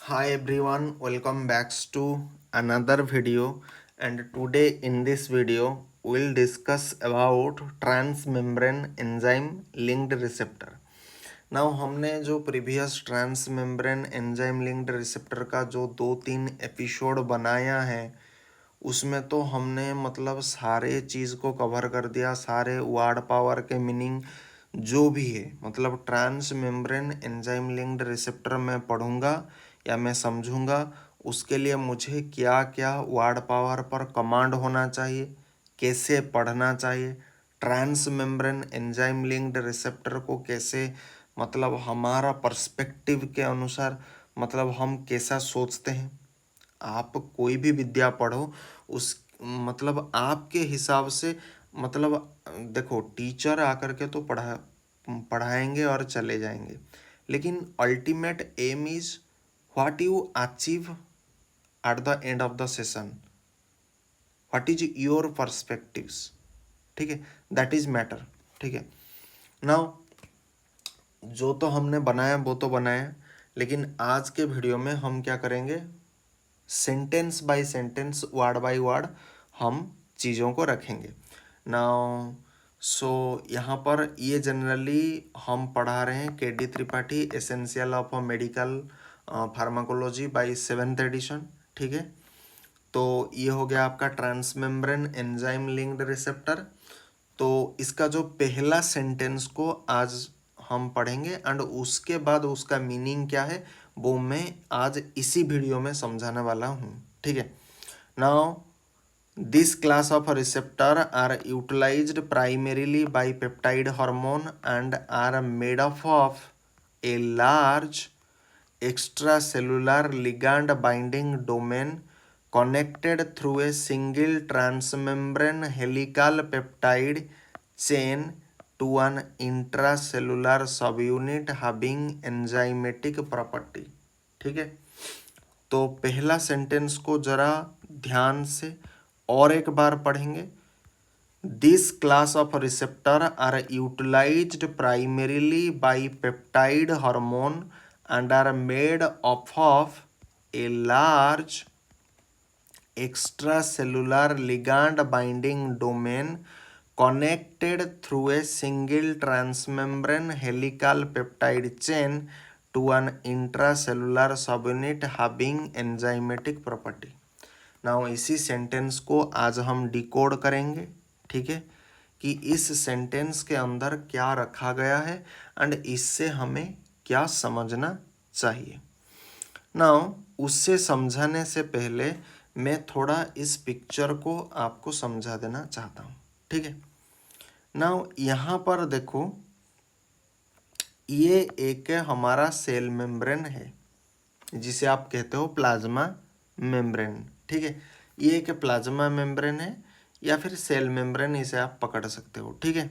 Hi everyone, welcome back to another video, and today in this video we'll discuss about transmembrane enzyme linked receptor. Now हमने जो previous transmembrane enzyme linked receptor का जो 2-3 episode बनाया है उसमें तो हमने मतलब सारे चीज़ को कवर कर दिया, सारे वर्ड पावर के मीनिंग जो भी है मतलब trans membrane enzyme linked receptor मैं पढ़ूंगा या मैं समझूंगा उसके लिए मुझे क्या क्या वर्ड पावर पर कमांड होना चाहिए, कैसे पढ़ना चाहिए, trans membrane enzyme linked receptor को कैसे मतलब हमारा पर्सपेक्टिव के अनुसार मतलब हम कैसा सोचते हैं। आप कोई भी विद्या पढ़ो उस मतलब आपके हिसाब से मतलब देखो टीचर आकर के तो पढ़ाएंगे और चले जाएंगे, लेकिन ultimate aim is what you achieve at the end of the session, what is your perspectives. ठीक है, दैट इज मैटर। ठीक है, नाउ जो तो हमने बनाया वो तो बनाया, लेकिन आज के वीडियो में हम क्या करेंगे, sentence by sentence word by word हम चीज़ों को रखेंगे। नाउ सो यहाँ पर ये जनरली हम पढ़ा रहे हैं K D Tripathi essential of medical pharmacology by 7th edition. ठीक है, तो ये हो गया आपका ट्रांसमेम्ब्रेन एंजाइम लिंक्ड रिसेप्टर। तो इसका जो पहला सेंटेंस को आज हम पढ़ेंगे एंड उसके बाद उसका मीनिंग क्या है वो मैं आज इसी वीडियो में समझाने वाला हूँ। ठीक है, now this class of receptor are utilised primarily by peptide hormone and are made up of a large extracellular ligand binding domain connected through a single transmembrane helical peptide chain to an intracellular subunit having enzymatic property। ठीक है, तो पहला sentence को जरा ध्यान से और एक बार पढ़ेंगे। This class of receptor are utilized primarily by peptide hormone and are made up of a large extracellular ligand binding domain connected through a single transmembrane helical peptide chain to an intracellular subunit having enzymatic property। Now इसी sentence को आज हम decode करेंगे। ठीक है, कि इस sentence के अंदर क्या रखा गया है एंड इससे हमें क्या समझना चाहिए। नाउ उससे समझाने से पहले मैं थोड़ा इस पिक्चर को आपको समझा देना चाहता हूँ। ठीक है, नाउ यहाँ पर देखो ये एक हमारा सेल मेम्ब्रेन है जिसे आप कहते हो प्लाज्मा मेम्ब्रेन। ठीक है, ये एक प्लाज्मा मेम्ब्रेन है या फिर सेल मेम्ब्रेन इसे आप पकड़ सकते हो। ठीक है,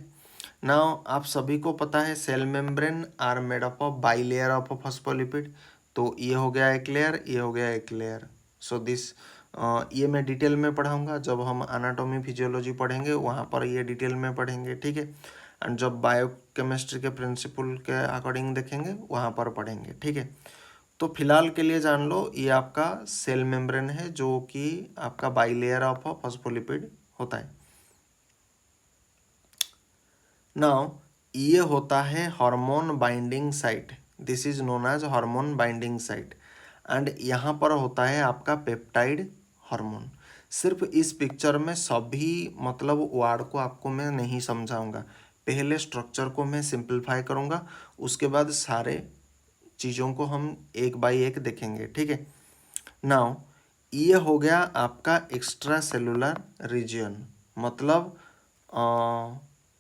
नाउ आप सभी को पता है cell membrane are made up of bilayer of phospholipid. तो ये हो गया एक लेयर, ये हो गया एक लेयर। सो दिस ये मैं डिटेल में पढ़ाऊंगा जब हम एनाटॉमी फिजियोलॉजी पढ़ेंगे, वहाँ पर ये डिटेल में पढ़ेंगे। ठीक है, एंड जब बायोकेमिस्ट्री के प्रिंसिपल के अकॉर्डिंग देखेंगे वहाँ पर पढ़ेंगे। ठीक है, तो फिलहाल के लिए जान लो ये आपका सेल मेम्ब्रेन है जो कि आपका बाइलेयर ऑफ फॉस्फोलिपिड होता है। नाउ ये होता है hormone binding site, this is known as hormone binding site and यहाँ पर होता है आपका पेप्टाइड हार्मोन। सिर्फ इस पिक्चर में सभी मतलब वर्ड को आपको मैं नहीं समझाऊंगा, पहले स्ट्रक्चर को मैं सिंपलीफाई करूंगा, उसके बाद सारे चीज़ों को हम एक बाय एक देखेंगे। ठीक है, नाउ ये हो गया आपका एक्स्ट्रा सेलुलर रीजन, मतलब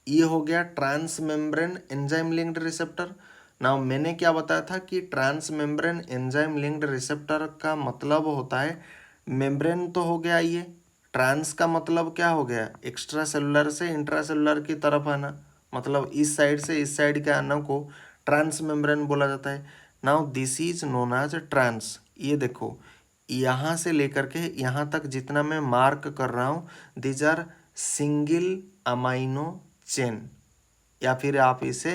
ये हो गया trans membrane enzyme linked receptor. Now मैंने क्या बताया था कि trans membrane enzyme linked receptor का मतलब होता है मेम्ब्रेन तो हो गया, ये ट्रांस का मतलब क्या हो गया, एक्स्ट्रा सेलुलर से इंट्रा सेलुलर की तरफ आना, मतलब इस साइड से इस साइड के आना को ट्रांस मेम्ब्रेन बोला जाता है। Now this is known as trans. ये देखो यहाँ से लेकर के यहाँ तक जितना मैं मार्क कर रहा हूँ these are single amino chain या फिर आप इसे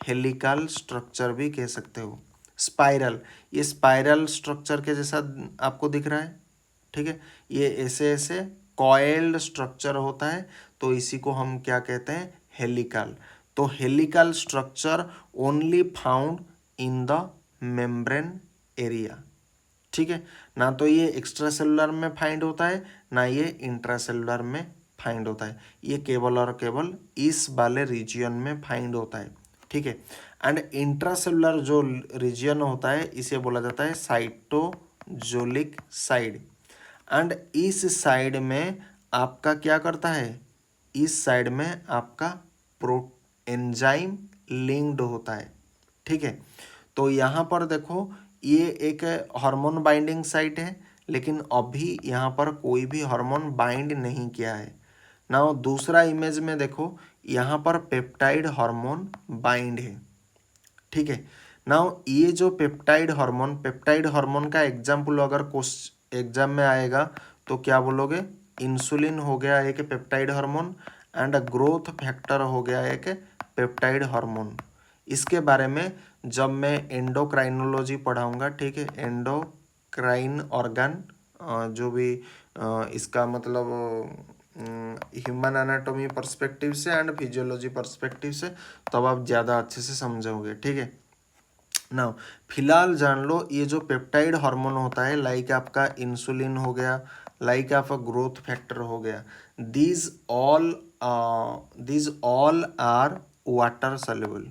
हेलिकल स्ट्रक्चर भी कह सकते हो। स्पाइरल, ये स्पाइरल स्ट्रक्चर के जैसा आपको दिख रहा है, ठीक है। ये ऐसे ऐसे कॉइल्ड स्ट्रक्चर होता है, तो इसी को हम क्या कहते हैं, हेलिकल। तो helical structure only found in the membrane area, ठीक है। ना तो ये एक्स्ट्रा सेलुलर में फाइंड होता है, ना ये इंट्रासेलुलर में फाइंड होता है, ये केवल और केवल इस वाले रीजियन में फाइंड होता है, ठीक है। एंड इंट्रासेलुलर जो रीजियन होता है इसे बोला जाता है साइटोजोलिक साइड। एंड इस साइड में आपका क्या करता है, इस साइड में आपका प्रो एंजाइम लिंक्ड होता है, ठीक है। तो यहाँ पर देखो ये एक हार्मोन बाइंडिंग साइट है, लेकिन अभी यहाँ पर कोई भी हार्मोन बाइंड नहीं किया है ना। दूसरा इमेज में देखो यहाँ पर पेप्टाइड हार्मोन बाइंड है, ठीक है। नाउ ये जो पेप्टाइड हार्मोन का एग्जाम्पल अगर एग्जाम में आएगा तो क्या बोलोगे, इंसुलिन हो गया एक peptide hormone, and growth factor हो गया एक पेप्टाइड हार्मोन। इसके बारे में जब मैं एंडोक्राइनोलॉजी पढ़ाऊंगा, ठीक है, एंडोक्राइन ऑर्गन जो भी इसका मतलब ह्यूमन एनाटॉमी पर्सपेक्टिव से एंड फिजियोलॉजी पर्सपेक्टिव से, तब आप ज़्यादा अच्छे से समझोगे, ठीक है ना। फिलहाल जान लो ये जो पेप्टाइड हार्मोन होता है, लाइक आपका इंसुलिन हो गया, लाइक आपका ग्रोथ फैक्टर हो गया, these all are water soluble,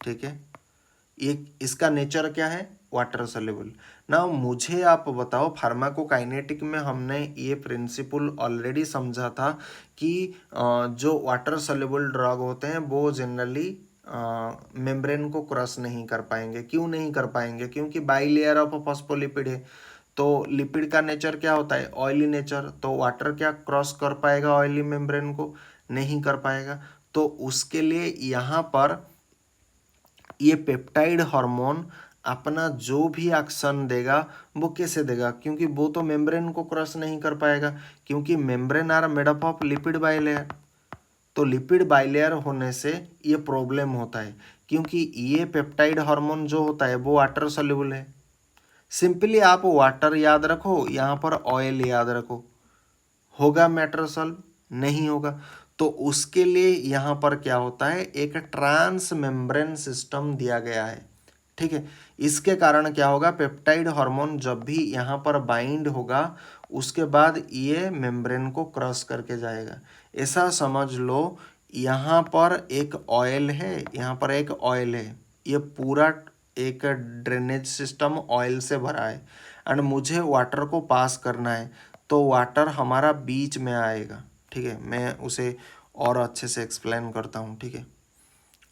ठीक है। ये इसका नेचर क्या है, वाटर सॉल्युबल। ना मुझे आप बताओ, फार्माकोकाइनेटिक में हमने ये प्रिंसिपल ऑलरेडी समझा था कि जो वाटर सॉल्युबल ड्रग होते हैं वो जनरली मेम्ब्रेन को क्रॉस नहीं कर पाएंगे। क्यों नहीं कर पाएंगे, क्योंकि बाई लेयर ऑफ फॉस्फोलिपिड है। तो लिपिड का नेचर क्या होता है, ऑयली नेचर, तो वाटर क्या क्रॉस कर पाएगा ऑयली मेम्ब्रेन को, नहीं कर पाएगा। तो उसके लिए यहाँ पर ये पेप्टाइड हार्मोन अपना जो भी एक्शन देगा वो कैसे देगा, क्योंकि वो तो मेम्ब्रेन को क्रॉस नहीं कर पाएगा, क्योंकि membrane are made up of lipid bilayer. तो लिपिड बाइलेयर होने से ये प्रॉब्लम होता है, क्योंकि ये पेप्टाइड हार्मोन जो होता है वो वाटर सॉल्युबल है। सिंपली आप वाटर याद रखो, यहाँ पर ऑयल याद रखो, होगा मैटर सॉल्व, नहीं होगा। तो उसके लिए यहाँ पर क्या होता है, एक ट्रांस मेम्ब्रेन सिस्टम दिया गया है, ठीक है। इसके कारण क्या होगा, पेप्टाइड हार्मोन जब भी यहाँ पर बाइंड होगा उसके बाद ये मेम्ब्रेन को क्रॉस करके जाएगा। ऐसा समझ लो यहाँ पर एक ऑयल है, यहाँ पर एक ऑयल है, ये पूरा एक ड्रेनेज सिस्टम ऑयल से भरा है, एंड मुझे वाटर को पास करना है। तो वाटर हमारा बीच में आएगा, ठीक है। मैं उसे और अच्छे से एक्सप्लेन करता हूँ, ठीक है।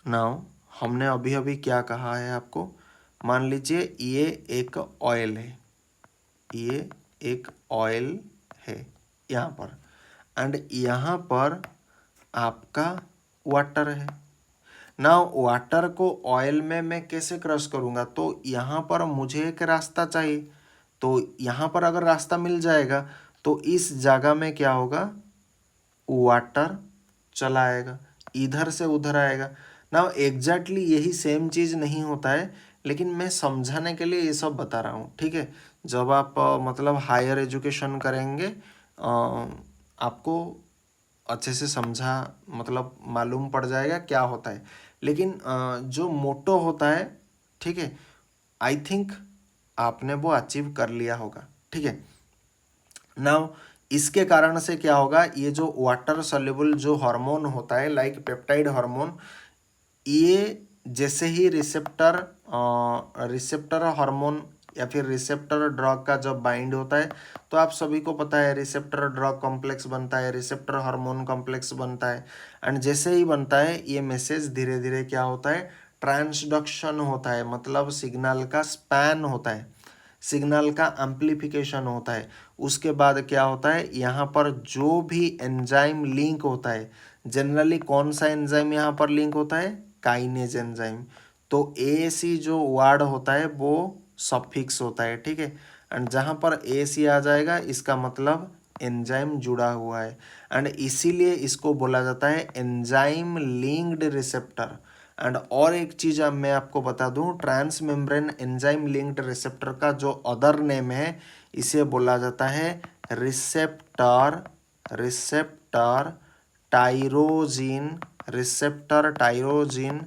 नाउ हमने अभी अभी क्या कहा है आपको, मान लीजिए ये एक ऑयल है, ये एक ऑयल है यहाँ पर, एंड यहाँ पर आपका वाटर है ना। वाटर को ऑयल में मैं कैसे क्रश करूँगा, तो यहाँ पर मुझे एक रास्ता चाहिए। तो यहाँ पर अगर रास्ता मिल जाएगा तो इस जगह में क्या होगा, वाटर चला आएगा, इधर से उधर आएगा ना। एग्जैक्टली यही सेम चीज़ नहीं होता है, लेकिन मैं समझाने के लिए ये सब बता रहा हूँ, ठीक है। जब आप मतलब हायर एजुकेशन करेंगे आपको अच्छे से समझा मतलब मालूम पड़ जाएगा क्या होता है। लेकिन जो मोटो होता है, ठीक है, आई थिंक आपने वो अचीव कर लिया होगा, ठीक है। नाउ इसके कारण से क्या होगा, ये जो वाटर सॉल्युबल जो हार्मोन होता है लाइक पेप्टाइड हार्मोन, ये जैसे ही रिसेप्टर हार्मोन या फिर रिसेप्टर ड्रग का जब बाइंड होता है, तो आप सभी को पता है रिसेप्टर ड्रग कॉम्प्लेक्स बनता है, रिसेप्टर हार्मोन कॉम्प्लेक्स बनता है, एंड जैसे ही बनता है ये मैसेज धीरे धीरे क्या होता है, ट्रांसडक्शन होता है, मतलब सिग्नल का स्पैन होता है, सिग्नल का एम्प्लीफिकेशन होता है। उसके बाद क्या होता है, यहाँ पर जो भी एंजाइम लिंक होता है, जनरली कौन सा एंजाइम यहाँ पर लिंक होता है, काइनेज एंजाइम। तो AAC जो वर्ड होता है वो सफिक्स होता है, ठीक है। एंड जहाँ पर AAC आ जाएगा इसका मतलब एंजाइम जुड़ा हुआ है, एंड इसीलिए इसको बोला जाता है एंजाइम लिंक्ड रिसेप्टर। एंड और एक चीज़ अब मैं आपको बता दूं, trans membrane enzyme linked receptor का जो अदर नेम है, इसे बोला जाता है receptor receptor tyrosine receptor tyrosine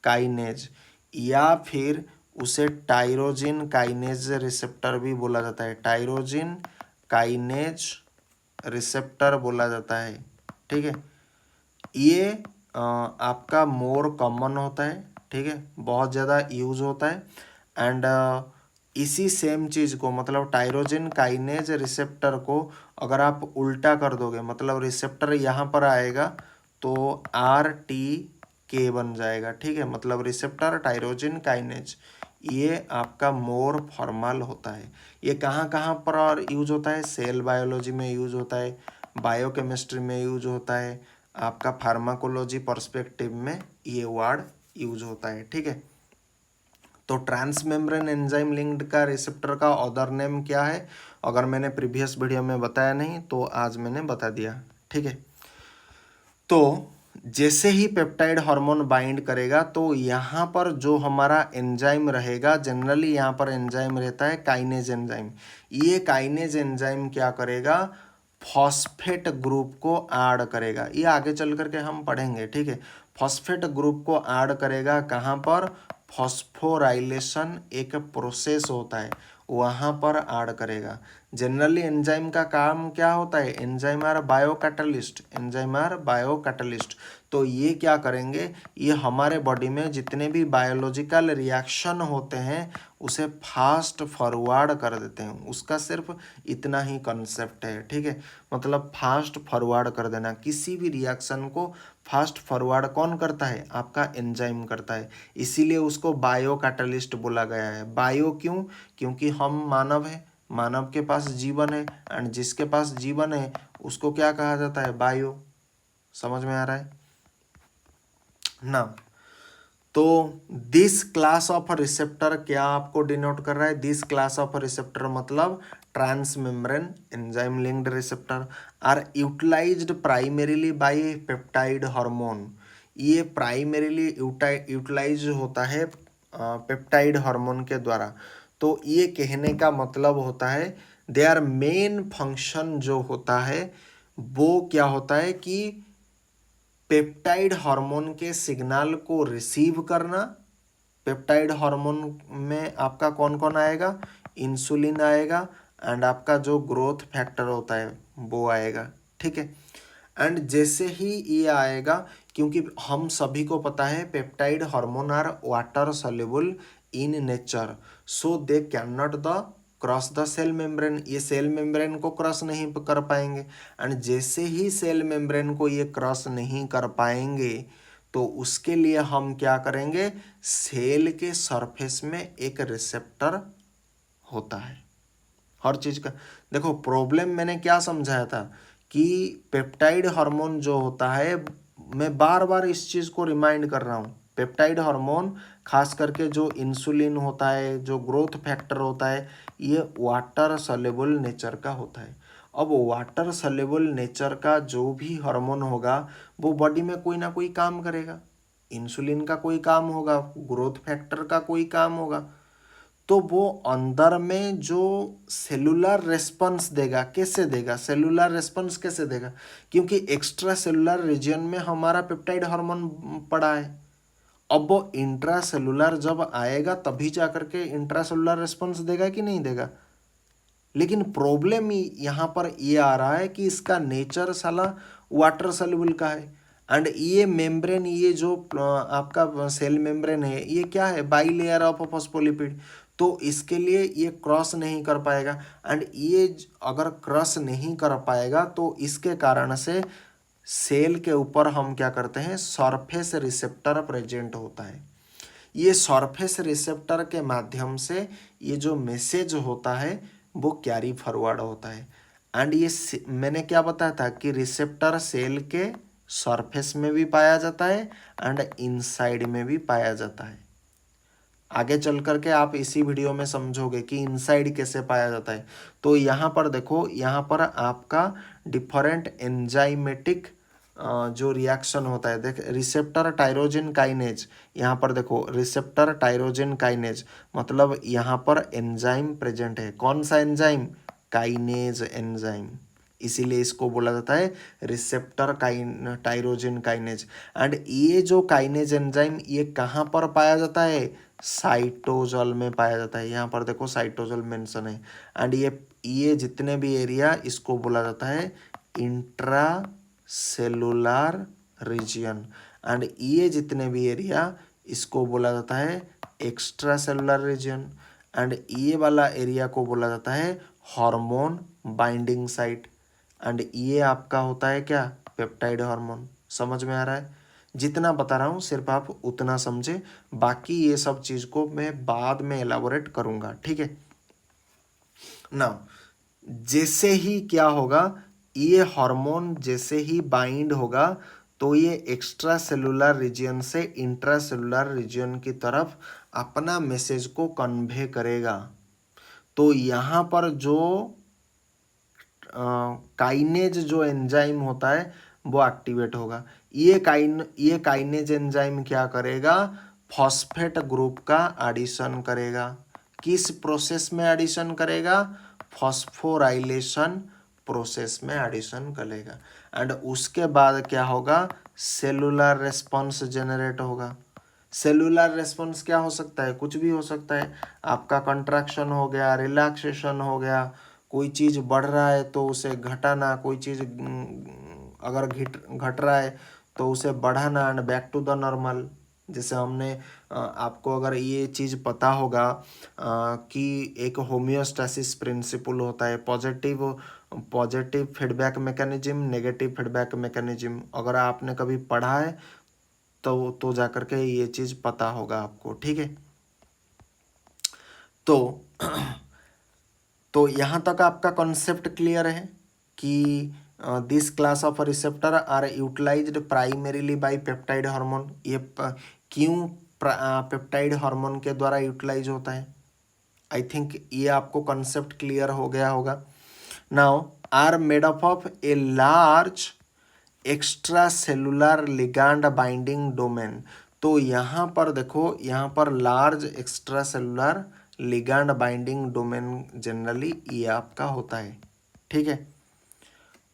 kinase, या फिर उसे टाइरोजिन काइनेज रिसेप्टर भी बोला जाता है, टाइरोजिन काइनेज रिसेप्टर बोला जाता है। ठीक है, ये आपका मोर कॉमन होता है। ठीक है, बहुत ज़्यादा यूज होता है। एंड इसी सेम चीज़ को, मतलब टाइरोजिन काइनेज रिसेप्टर को अगर आप उल्टा कर दोगे, मतलब रिसेप्टर यहाँ पर आएगा तो RTK बन जाएगा। ठीक है, मतलब रिसेप्टर टाइरोजिन काइनेज, ये आपका मोर फॉर्मल होता है। ये कहाँ कहाँ पर और यूज होता है? सेल बायोलॉजी में यूज होता है, बायोकेमिस्ट्री में यूज होता है, आपका फार्माकोलॉजी पर्सपेक्टिव में ये वर्ड यूज होता है। ठीक है, तो ट्रांस मेम्ब्रेन एंजाइम लिंक्ड का रिसेप्टर का अदर नेम क्या है? अगर मैंने प्रीवियस वीडियो में बताया नहीं तो आज मैंने बता दिया। ठीक है, तो जैसे ही पेप्टाइड हार्मोन बाइंड करेगा तो यहाँ पर जो हमारा एंजाइम रहेगा, जनरली यहाँ पर एंजाइम रहता है काइनेज एंजाइम। ये काइनेज एंजाइम क्या करेगा? फॉस्फेट ग्रुप को ऐड करेगा। ये आगे चल करके हम पढ़ेंगे। ठीक है, फॉस्फेट ग्रुप को ऐड करेगा कहाँ पर? फॉस्फोराइलेशन एक प्रोसेस होता है, वहाँ पर ऐड करेगा। जनरली एंजाइम का काम क्या होता है? Enzyme are biocatalyst, enzyme are biocatalyst. तो ये क्या करेंगे? ये हमारे बॉडी में जितने भी बायोलॉजिकल रिएक्शन होते हैं उसे फास्ट फॉरवर्ड कर देते हैं। उसका सिर्फ इतना ही कॉन्सेप्ट है। ठीक है, मतलब फास्ट फॉरवर्ड कर देना, किसी भी रिएक्शन को फास्ट फॉरवर्ड कौन करता है? आपका एंजाइम करता है। इसीलिए उसको बायो कैटलिस्ट बोला गया है। बायो क्यों? क्योंकि हम मानव हैं, मानव के पास जीवन है, एंड जिसके पास जीवन है उसको क्या कहा जाता है? बायो। समझ में आ रहा है ना? तो दिस क्लास ऑफ रिसेप्टर क्या आपको डिनोट कर रहा है? दिस क्लास ऑफ रिसेप्टर मतलब trans membrane enzyme linked receptor are utilised primarily by peptide hormone. ये प्राइमरीली यूटिलाइज होता है पेप्टाइड हार्मोन के द्वारा। तो ये कहने का मतलब होता है देयर मेन फंक्शन जो होता है वो क्या होता है कि पेप्टाइड हार्मोन के सिग्नल को रिसीव करना। पेप्टाइड हार्मोन में आपका कौन कौन आएगा? इंसुलिन आएगा, एंड आपका जो ग्रोथ फैक्टर होता है वो आएगा। ठीक है, एंड जैसे ही ये आएगा, क्योंकि हम सभी को पता है peptide hormone are water soluble in nature, so they can not the cross the cell membrane. ये सेल मेम्ब्रेन को क्रॉस नहीं कर पाएंगे, एंड जैसे ही सेल मेम्ब्रेन को ये क्रॉस नहीं कर पाएंगे तो उसके लिए हम क्या करेंगे? सेल के सरफेस में एक रिसेप्टर होता है हर चीज का। देखो प्रॉब्लम मैंने क्या समझाया था कि पेप्टाइड हार्मोन जो होता है, मैं बार बार इस चीज को रिमाइंड कर रहा हूँ, पेप्टाइड हार्मोन खास करके जो इंसुलिन होता है, जो ग्रोथ फैक्टर होता है, ये वाटर सॉल्युबल नेचर का होता है। अब वाटर सॉल्युबल नेचर का जो भी हार्मोन होगा वो बॉडी में कोई ना कोई काम करेगा। इंसुलिन का कोई काम होगा, ग्रोथ फैक्टर का कोई काम होगा, तो वो अंदर में जो सेलुलर रेस्पॉन्स देगा, कैसे देगा? सेलुलर रेस्पॉन्स कैसे देगा? क्योंकि एक्स्ट्रा सेलुलर रीजन में हमारा पेप्टाइड हार्मोन पड़ा है। अब वो इंट्रा सेलुलर जब आएगा तभी जा करके इंट्रा सेलुलर रेस्पॉन्स देगा कि नहीं देगा? लेकिन प्रॉब्लम यहाँ पर ये आ रहा है कि इसका नेचर साला वाटर सॉल्युबल का है, एंड ये मेम्ब्रेन, ये जो आपका सेल मेम्ब्रेन है, ये क्या है? By layer of phospholipid. तो इसके लिए ये क्रॉस नहीं कर पाएगा, एंड ये अगर क्रॉस नहीं कर पाएगा तो इसके कारण से सेल के ऊपर हम क्या करते हैं? सरफेस रिसेप्टर प्रेजेंट होता है। ये सरफेस रिसेप्टर के माध्यम से ये जो मैसेज होता है वो कैरी फॉरवर्ड होता है। एंड ये मैंने क्या बताया था कि रिसेप्टर सेल के सरफेस में भी पाया जाता है एंड इनसाइड में भी पाया जाता है। आगे चल करके आप इसी वीडियो में समझोगे कि इनसाइड कैसे पाया जाता है। तो यहाँ पर देखो, यहाँ पर आपका डिफरेंट एंजाइमेटिक जो रिएक्शन होता है, देख रिसेप्टर टायरोजिन काइनेज, यहाँ पर देखो रिसेप्टर टायरोजिन काइनेज मतलब यहाँ पर एंजाइम प्रेजेंट है। कौन सा एंजाइम? काइनेज एंजाइम, इसीलिए इसको बोला जाता है रिसेप्टर टायरोजिन काइनेज। एंड ये जो काइनेज एंजाइम ये कहाँ पर पाया जाता है? साइटोजल में पाया जाता है। यहाँ पर देखो साइटोजल मेंशन है। एंड ये जितने भी एरिया इसको बोला जाता है इंट्रा सेलुलर रीजन। एंड ये जितने भी एरिया इसको बोला जाता है एक्स्ट्रा सेलुलर रीजन। एंड ये वाला एरिया को बोला जाता है हार्मोन बाइंडिंग साइट। एंड ये आपका होता है क्या? Peptide hormone. समझ में आ रहा है? जितना बता रहा हूँ सिर्फ आप उतना समझे, बाकी ये सब चीज़ को मैं बाद में एलाबोरेट करूँगा, ठीक है ना। जैसे ही क्या होगा, ये हार्मोन जैसे ही बाइंड होगा तो ये एक्स्ट्रा सेलुलर रीजन से इंट्रा सेलुलर रीजन की तरफ अपना मैसेज को कन्वे करेगा। तो यहाँ पर जो काइनेज जो एंजाइम होता है वो एक्टिवेट होगा। ये काइनेज एंजाइम क्या करेगा? फॉस्फेट ग्रुप का एडिशन करेगा। किस प्रोसेस में एडिशन करेगा? फॉस्फोराइलेशन प्रोसेस में एडिशन करेगा। एंड उसके बाद क्या होगा? सेलुलर रेस्पॉन्स जनरेट होगा। सेलुलर रेस्पॉन्स क्या हो सकता है? कुछ भी हो सकता है। आपका कंट्रैक्शन हो गया, रिलैक्सेशन हो गया, कोई चीज़ बढ़ रहा है तो उसे घटाना, कोई चीज़ अगर घट रहा है तो उसे बढ़ाना, and back to the normal. जैसे हमने आपको अगर ये चीज़ पता होगा कि एक होम्योस्टैसिस प्रिंसिपल होता है, positive feedback mechanism, negative feedback mechanism, अगर आपने कभी पढ़ा है तो जाकर के ये चीज़ पता होगा आपको, ठीक है। तो यहाँ तक आपका कॉन्सेप्ट क्लियर है कि this class of receptor are utilised primarily by peptide hormone. ये क्यों पेप्टाइड हार्मोन के द्वारा यूटिलाइज होता है? आई थिंक ये आपको कॉन्सेप्ट क्लियर हो गया होगा। Now are made up of a large extra cellular ligand binding domain. तो यहाँ पर देखो, यहाँ पर large extra cellular ligand binding domain generally ये आपका होता है, ठीक है।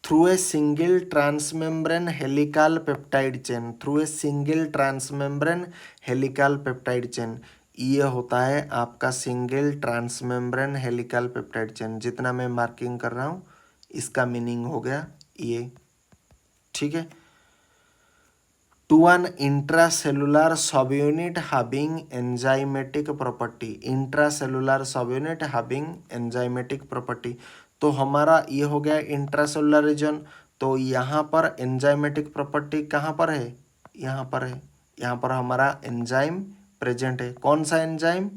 Through a single transmembrane helical peptide chain, through a single transmembrane helical peptide chain, ये होता है आपका single transmembrane helical peptide chain. जितना मैं मार्किंग कर रहा हूँ इसका मीनिंग हो गया ये, ठीक है। To an intracellular subunit having enzymatic property, intracellular subunit having enzymatic property. तो हमारा ये हो गया इंट्रासेलुलर रीजन। तो यहाँ पर एंजाइमेटिक प्रॉपर्टी कहाँ पर है? यहाँ पर है। यहाँ पर हमारा एंजाइम प्रेजेंट है। कौन सा एंजाइम?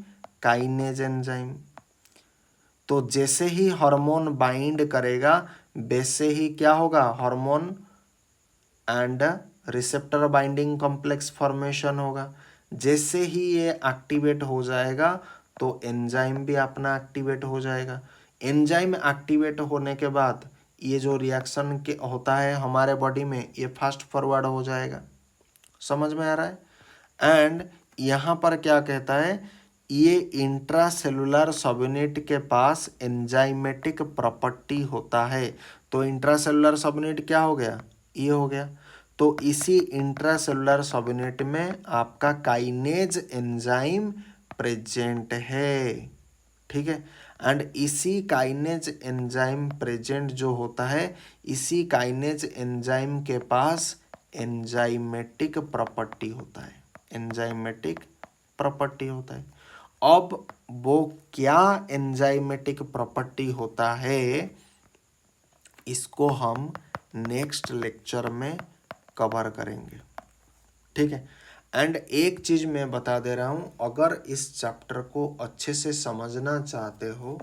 Kinase enzyme. तो जैसे ही हार्मोन बाइंड करेगा वैसे ही क्या होगा? Hormone and receptor binding complex formation होगा। जैसे ही ये एक्टिवेट हो जाएगा तो एंजाइम भी अपना एक्टिवेट हो जाएगा। एंजाइम एक्टिवेट होने के बाद ये जो रिएक्शन के होता है हमारे बॉडी में ये फास्ट फॉरवर्ड हो जाएगा। समझ में आ रहा है? एंड यहाँ पर क्या कहता है, ये इंट्रासेलुलर सबयूनिट के पास एंजाइमेटिक प्रॉपर्टी होता है। तो इंट्रासेलुलर सबयूनिट क्या हो गया? ये हो गया। तो इसी इंट्रासेलुलर सबयूनिट में आपका काइनेज एंजाइम प्रेजेंट है, ठीक है। एंड इसी काइनेज एंजाइम प्रेजेंट जो होता है, इसी काइनेज एंजाइम के पास एंजाइमेटिक प्रॉपर्टी होता है, एंजाइमेटिक प्रॉपर्टी होता है। अब वो क्या एंजाइमेटिक प्रॉपर्टी होता है इसको हम नेक्स्ट लेक्चर में कवर करेंगे, ठीक है। एंड एक चीज़ मैं बता दे रहा हूँ, अगर इस चैप्टर को अच्छे से समझना चाहते हो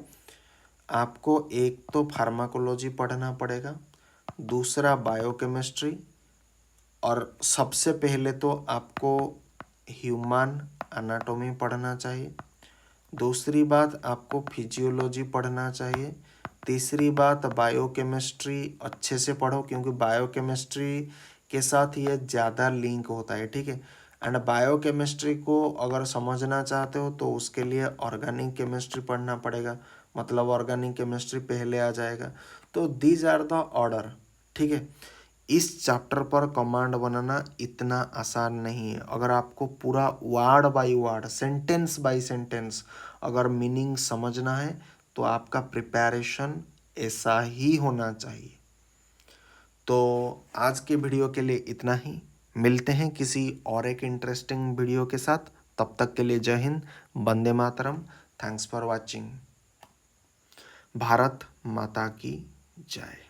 आपको एक तो फार्माकोलॉजी पढ़ना पड़ेगा, दूसरा बायोकेमिस्ट्री, और सबसे पहले तो आपको ह्यूमन एनाटॉमी पढ़ना चाहिए। दूसरी बात आपको फिजियोलॉजी पढ़ना चाहिए। तीसरी बात बायोकेमिस्ट्री अच्छे से पढ़ो, क्योंकि बायोकेमिस्ट्री के साथ ये ज़्यादा लिंक होता है, ठीक है। एंड बायोकेमिस्ट्री को अगर समझना चाहते हो तो उसके लिए ऑर्गेनिक केमिस्ट्री पढ़ना पड़ेगा, मतलब ऑर्गेनिक केमिस्ट्री पहले आ जाएगा। तो दीज आर द ऑर्डर, ठीक है। इस चैप्टर पर कमांड बनाना इतना आसान नहीं है। अगर आपको पूरा word by word, sentence by sentence अगर मीनिंग समझना है तो आपका प्रिपरेशन ऐसा ही होना चाहिए। तो आज के वीडियो के लिए इतना ही। मिलते हैं किसी और एक इंटरेस्टिंग वीडियो के साथ। तब तक के लिए जय हिंद, वंदे मातरम। Thanks for watching. भारत माता की जय।